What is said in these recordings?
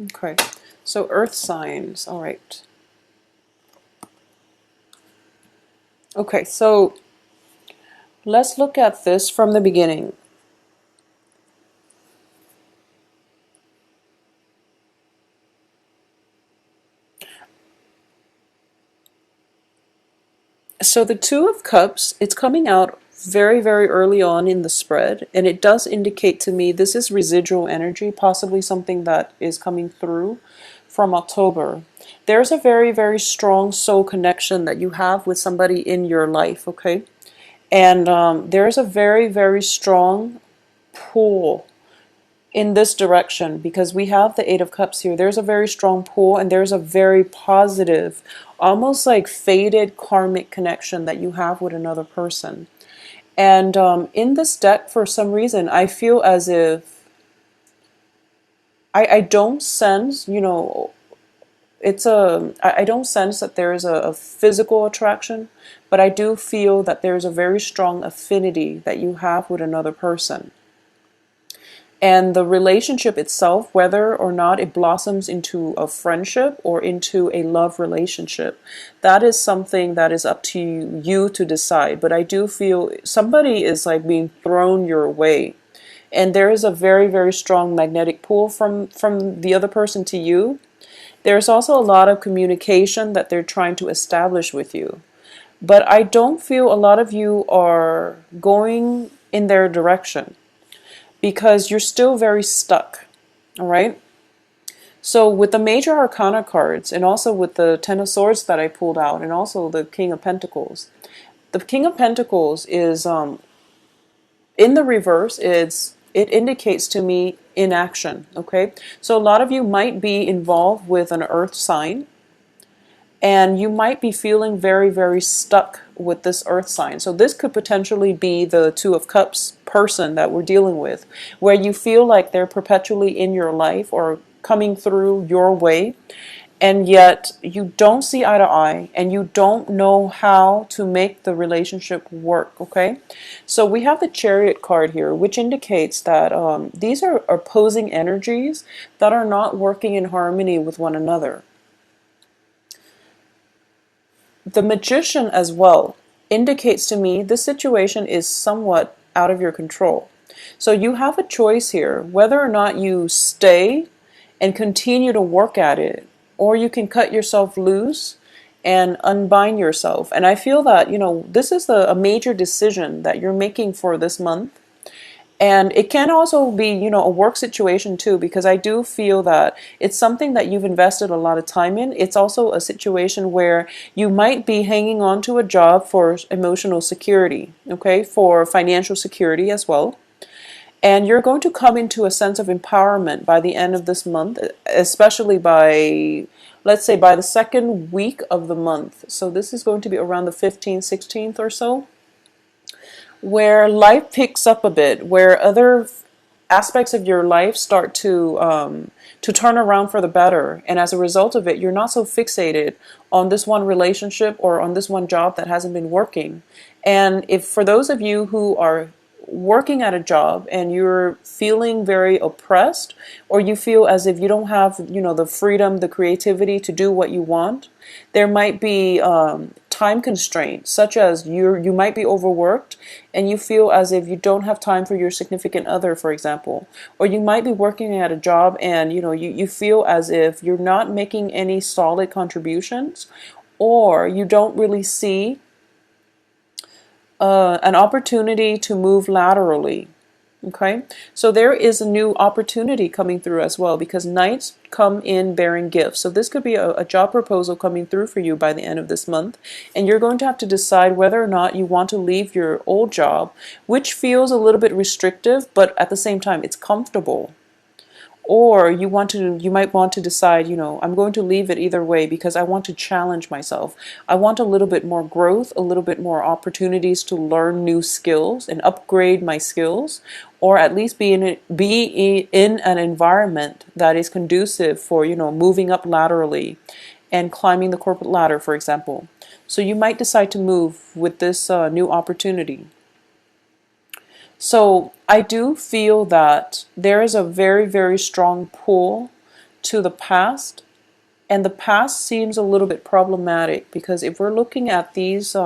Okay, so earth signs, all right. Okay, so let's look at this from the beginning. So the Two of Cups, it's coming out very, very early on in the spread, and it does indicate to me this is residual energy, possibly something that is coming through from October. There's a very, very strong soul connection that you have with somebody in your life, okay? And there's a very, very strong pull in this direction because we have the Eight of Cups here. There's a very strong pull and there's a very positive, almost like faded karmic connection that you have with another person. And in this deck, for some reason, I feel as if I don't sense, I don't sense that there is a physical attraction, but I do feel that there's a very strong affinity that you have with another person. And the relationship itself, whether or not it blossoms into a friendship or into a love relationship, that is something that is up to you to decide. But I do feel somebody is like being thrown your way. And there is a very, very strong magnetic pull from the other person to you. There's also a lot of communication that they're trying to establish with you. But I don't feel a lot of you are going in their direction, because you're still very stuck, all right? So with the major arcana cards and also with the Ten of Swords that I pulled out and also the King of Pentacles, the King of Pentacles is in the reverse. It indicates to me inaction, okay? So a lot of you might be involved with an earth sign, and you might be feeling very, very stuck with this earth sign. So this could potentially be the Two of Cups person that we're dealing with, where you feel like they're perpetually in your life or coming through your way, and yet you don't see eye to eye and you don't know how to make the relationship work, okay? So we have the Chariot card here, which indicates that these are opposing energies that are not working in harmony with one another. The Magician as well indicates to me this situation is somewhat out of your control. So you have a choice here whether or not you stay and continue to work at it, or you can cut yourself loose and unbind yourself. And I feel that, this is a major decision that you're making for this month. And it can also be, a work situation too, because I do feel that it's something that you've invested a lot of time in. It's also a situation where you might be hanging on to a job for emotional security, okay, for financial security as well. And you're going to come into a sense of empowerment by the end of this month, especially by, let's say, by the second week of the month. So this is going to be around the 15th, 16th or so, where life picks up a bit, where other aspects of your life start to turn around for the better, and as a result of it, you're not so fixated on this one relationship or on this one job that hasn't been working. And if for those of you who are working at a job and you're feeling very oppressed, or you feel as if you don't have the freedom, the creativity to do what you want, there might be time constraints, such as you might be overworked and you feel as if you don't have time for your significant other, for example. Or you might be working at a job and you feel as if you're not making any solid contributions, or you don't really see an opportunity to move laterally. Okay, so there is a new opportunity coming through as well, because knights come in bearing gifts. So this could be a job proposal coming through for you by the end of this month, and you're going to have to decide whether or not you want to leave your old job, which feels a little bit restrictive, but at the same time it's comfortable. Or you might want to decide, I'm going to leave it either way because I want to challenge myself. I want a little bit more growth, a little bit more opportunities to learn new skills and upgrade my skills, or at least be in an environment that is conducive for, moving up laterally and climbing the corporate ladder, for example. So you might decide to move with this new opportunity. So I do feel that there is a very, very strong pull to the past, and the past seems a little bit problematic because if we're looking at these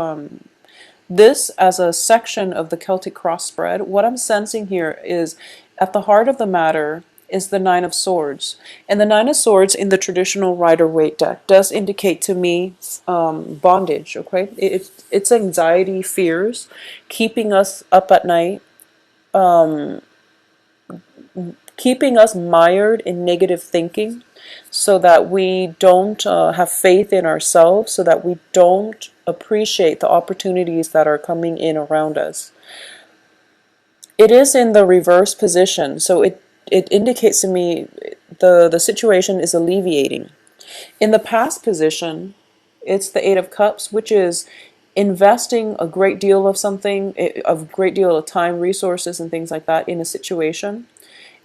this as a section of the Celtic cross spread, what I'm sensing here is at the heart of the matter is the Nine of Swords. And the Nine of Swords in the traditional Rider-Waite deck does indicate to me bondage, okay? It's anxiety, fears, keeping us up at night, keeping us mired in negative thinking so that we don't have faith in ourselves, so that we don't appreciate the opportunities that are coming in around us. It is in the reverse position, so it indicates to me the situation is alleviating. In the past position, it's the Eight of Cups, which is investing a great deal of something, a great deal of time, resources, and things like that in a situation,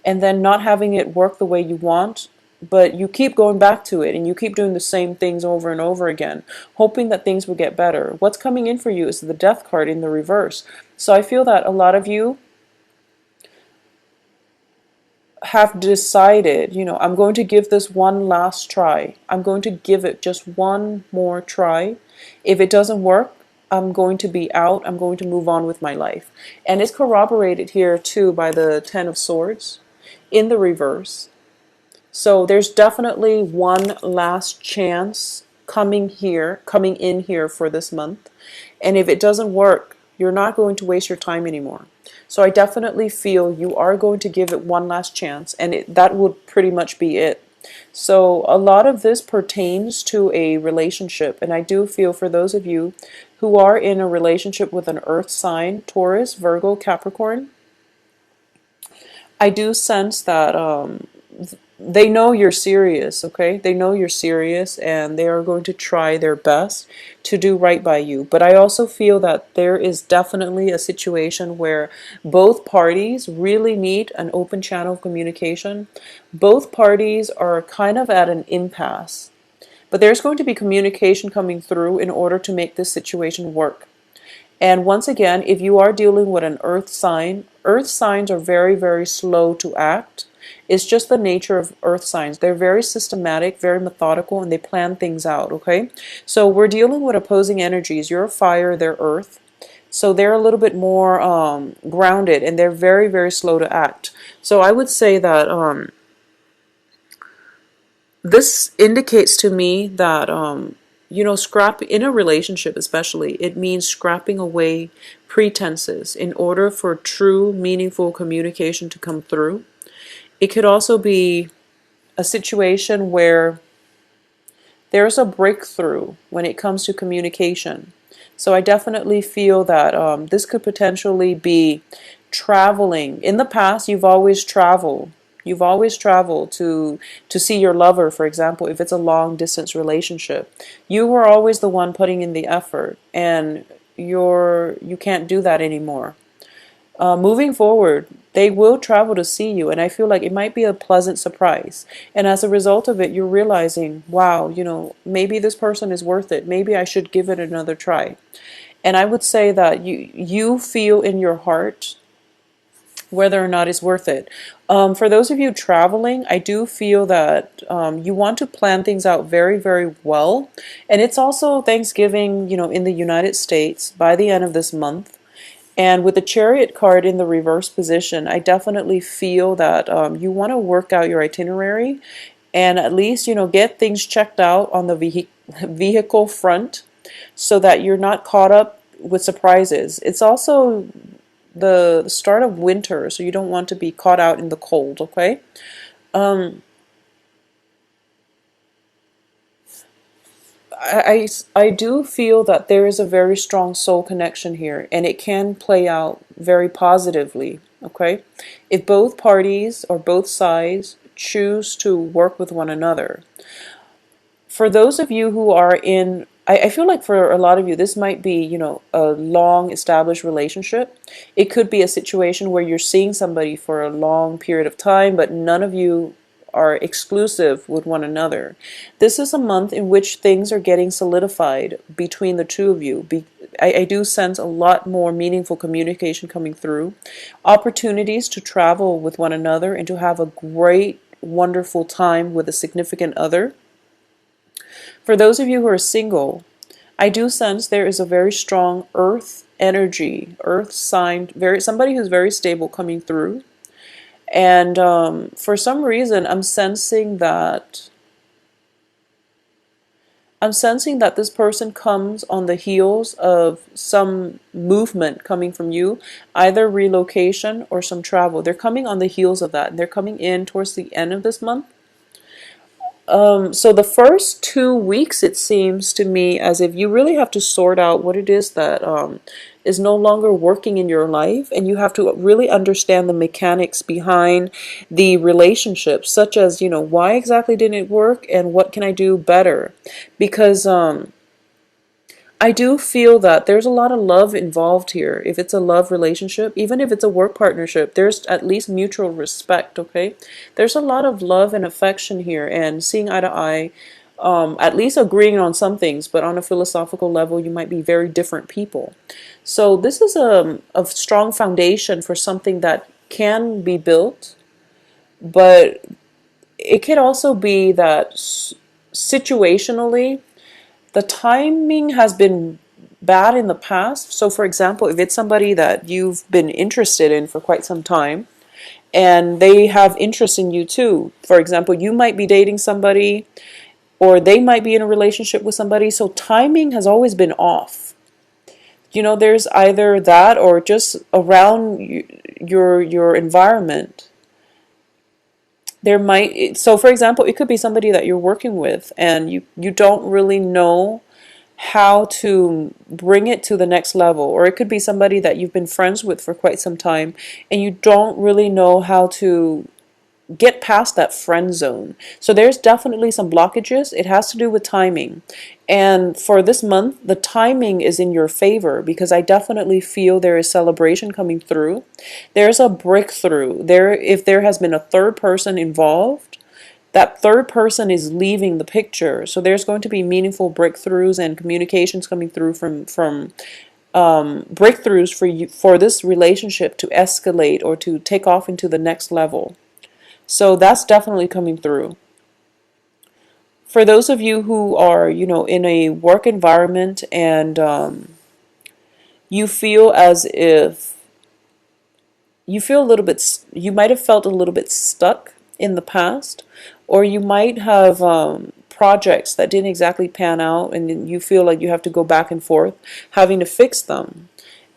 and then not having it work the way you want, but you keep going back to it and you keep doing the same things over and over again, hoping that things will get better. What's coming in for you is the Death card in the reverse. So I feel that a lot of you have decided, I'm going to give this one last try. I'm going to give it just one more try. If it doesn't work, I'm going to be out. I'm going to move on with my life. And it's corroborated here too by the Ten of Swords in the reverse. So there's definitely one last chance coming in here for this month. And if it doesn't work, you're not going to waste your time anymore. So I definitely feel you are going to give it one last chance, and that would pretty much be it. So a lot of this pertains to a relationship, and I do feel for those of you who are in a relationship with an earth sign, Taurus, Virgo, Capricorn, I do sense that they know you're serious, okay? They know you're serious and they are going to try their best to do right by you. But I also feel that there is definitely a situation where both parties really need an open channel of communication. Both parties are kind of at an impasse. But there's going to be communication coming through in order to make this situation work. And once again, if you are dealing with an earth signs are very, very slow to act. It's just the nature of earth signs. They're very systematic, very methodical, and they plan things out, okay? So we're dealing with opposing energies. You're fire, they're earth. So they're a little bit more grounded, and they're very, very slow to act. So I would say that this indicates to me that scrap in a relationship especially, it means scrapping away pretenses in order for true meaningful communication to come through. It could also be a situation where there's a breakthrough when it comes to communication. So I definitely feel that this could potentially be traveling. In the past, you've always traveled. You've always traveled to see your lover, for example, if it's a long distance relationship. You were always the one putting in the effort, and you can't do that anymore. Moving forward, they will travel to see you, and I feel like it might be a pleasant surprise. And as a result of it, you're realizing, wow, maybe this person is worth it. Maybe I should give it another try. And I would say that you feel in your heart whether or not it's worth it. For those of you traveling, I do feel that you want to plan things out very, very well. And it's also Thanksgiving, in the United States by the end of this month. And with the Chariot card in the reverse position, I definitely feel that you want to work out your itinerary and at least, get things checked out on the vehicle front so that you're not caught up with surprises. It's also the start of winter, so you don't want to be caught out in the cold, okay? I do feel that there is a very strong soul connection here, and it can play out very positively, okay? If both parties or both sides choose to work with one another. For those of you who are in, I feel like for a lot of you, this might be, a long established relationship. It could be a situation where you're seeing somebody for a long period of time, but none of you are exclusive with one another. This is a month in which things are getting solidified between the two of you. I do sense a lot more meaningful communication coming through, opportunities to travel with one another and to have a great wonderful time with a significant other. For those of you who are single, I do sense there is a very strong earth energy, earth sign, somebody who's very stable coming through. And for some reason, I'm sensing that this person comes on the heels of some movement coming from you, either relocation or some travel. They're coming on the heels of that. They're coming in towards the end of this month. So the first 2 weeks, it seems to me as if you really have to sort out what it is that is no longer working in your life, and you have to really understand the mechanics behind the relationship, such as, why exactly didn't it work and what can I do better? Because I do feel that there's a lot of love involved here. If it's a love relationship, even if it's a work partnership, there's at least mutual respect, okay? There's a lot of love and affection here and seeing eye to eye, at least agreeing on some things, but on a philosophical level, you might be very different people. So this is a strong foundation for something that can be built, but it could also be that situationally, the timing has been bad in the past. So, for example, if it's somebody that you've been interested in for quite some time and they have interest in you too, for example, you might be dating somebody or they might be in a relationship with somebody. So, timing has always been off. There's either that or just around your environment. So for example, it could be somebody that you're working with and you don't really know how to bring it to the next level, or it could be somebody that you've been friends with for quite some time and you don't really know how to get past that friend zone. So there's definitely some blockages. It has to do with timing. And for this month, the timing is in your favor because I definitely feel there is celebration coming through. There's a breakthrough. If there has been a third person involved, that third person is leaving the picture. So there's going to be meaningful breakthroughs and communications coming through from breakthroughs for this relationship to escalate or to take off into the next level. So that's definitely coming through. For those of you who are, in a work environment and you feel as if you might have felt a little bit stuck in the past, or you might have projects that didn't exactly pan out and you feel like you have to go back and forth having to fix them.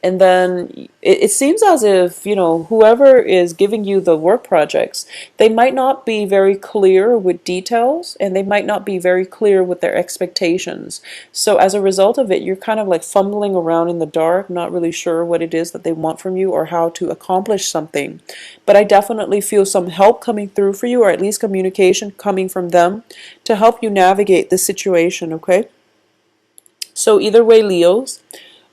And then it seems as if, whoever is giving you the work projects, they might not be very clear with details and they might not be very clear with their expectations. So as a result of it, you're kind of like fumbling around in the dark, not really sure what it is that they want from you or how to accomplish something. But I definitely feel some help coming through for you, or at least communication coming from them to help you navigate this situation, okay? So either way, Leos,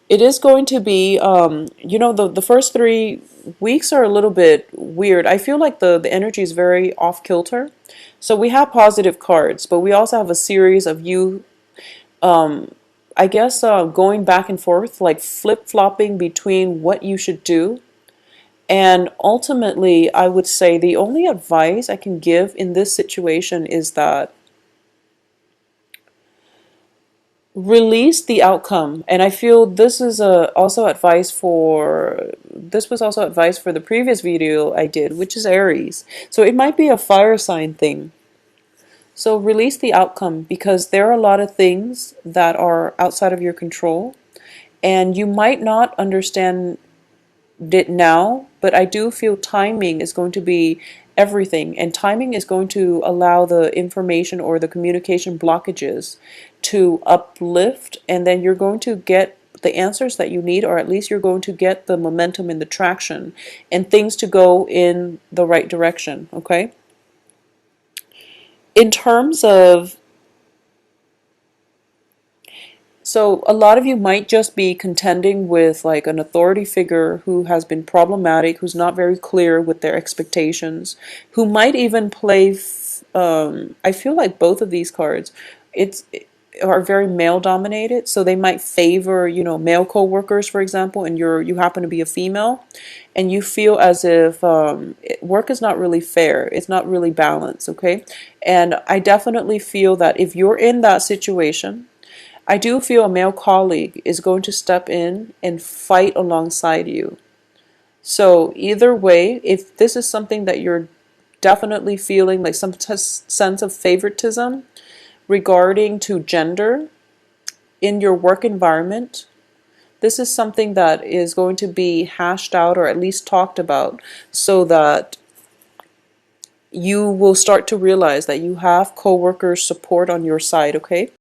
it is going to be, the first 3 weeks are a little bit weird. I feel like the energy is very off kilter. So we have positive cards, but we also have a series of you, I guess, going back and forth, like flip-flopping between what you should do. And ultimately, I would say the only advice I can give in this situation is that release the outcome. And I feel this is also advice for the previous video I did, which is Aries. So it might be a fire sign thing. So release the outcome because there are a lot of things that are outside of your control and you might not understand it now, but I do feel timing is going to be everything, and timing is going to allow the information or the communication blockages to uplift, and then you're going to get the answers that you need, or at least you're going to get the momentum and the traction and things to go in the right direction, okay? In terms of So a lot of you might just be contending with like an authority figure who has been problematic, who's not very clear with their expectations, who might even play, I feel like both of these cards, it's are very male dominated, so they might favor, male co-workers, for example, and you happen to be a female, and you feel as if work is not really fair, it's not really balanced, okay? And I definitely feel that if you're in that situation, I do feel a male colleague is going to step in and fight alongside you. So either way, if this is something that you're definitely feeling like some sense of favoritism regarding to gender in your work environment, this is something that is going to be hashed out or at least talked about, so that you will start to realize that you have coworkers' support on your side, okay?